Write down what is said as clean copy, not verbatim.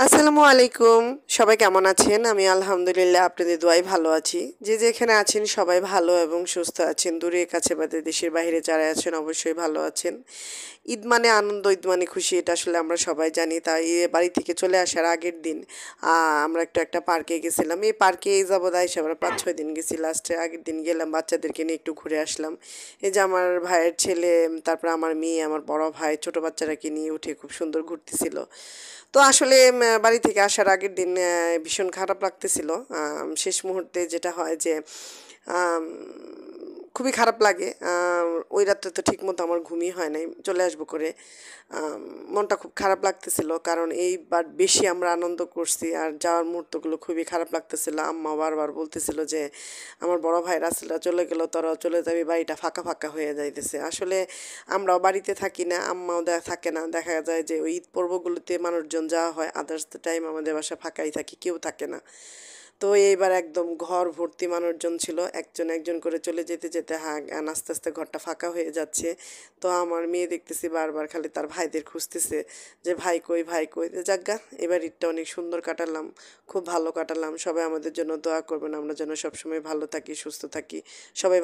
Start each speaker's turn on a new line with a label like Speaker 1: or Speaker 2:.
Speaker 1: আসসালামু আলাইকুম। সবাই কেমন আছেন? আমি আলহামদুলিল্লাহ আপনাদের দোয়ায় ভালো আছি। যে যেখানে আছেন সবাই ভালো এবং সুস্থ আছেন। দূরে কাছে বাদে দেশের বাইরে যারা আছেন অবশ্যই ভালো আছেন। ঈদ মানে আনন্দ, ঈদ মানে খুশি এটা আসলে আমরা সবাই জানি। তাই বাড়ি থেকে চলে আসার আগের দিন আমরা একটা পার্কে গেছিলাম। এই পার্কে এই যাবৎ আইসা আমরা ৫-৬ দিন গেছি। লাস্টে আগের দিন গেলাম বাচ্চাদেরকে নিয়ে একটু ঘুরে আসলাম। এই যে আমার ভাইয়ের ছেলে, তারপরে আমার মেয়ে, আমার বড় ভাই, ছোট বাচ্চারাকে নিয়ে উঠে খুব সুন্দর ঘুরতেছিল। তো আসলে বাড়ি থেকে আসার আগের দিন ভীষণ খারাপ লাগতেছিল। শেষ মুহূর্তে যেটা হয় যে আম, খুবই খারাপ লাগে। ওই রাত্রে তো ঠিকমতো আমার ঘুমই হয় নাই, চলে আসবো করে। আম, মনটা খুব খারাপ লাগতেছিল, কারণ এইবার বেশি আমরা আনন্দ করছি আর যাওয়ার মুহূর্তগুলো খুবই খারাপ লাগতেছিল। আম্মা বারবার বলতেছিল যে আমার বড় ভাই রাসেলরা চলে গেল, তোরাও চলে যাবি, বাড়িটা ফাঁকা ফাঁকা হয়ে যাইতেছে। আসলে আমরাও বাড়িতে থাকি না, আম্মাও থাকে না, দেখা যায় যে ওই ঈদ পর্বগুলোতে মানুষজন যাওয়া হয়, আদার্স টাইম আমাদের বাসা ফাঁকাই থাকি, কেউ থাকে না। তো এইবার একদম ঘর ভর্তি মানুষজন ছিল, একজন একজন করে চলে যেতে যেতে আস্তে আস্তে ঘরটা ফাঁকা হয়ে যাচ্ছে। তো আমার মেয়ে দেখতেছি বারবার খালি তার ভাইদের খুঁজতেছে যে ভাই কই, ভাই কই। যাজ্ঞা, এবার ঈদটা অনেক সুন্দর কাটালাম, খুব ভালো কাটালাম। সবাই আমাদের জন্য দোয়া করবেন, আমরা যেন সবসময় ভালো থাকি, সুস্থ থাকি। সবাই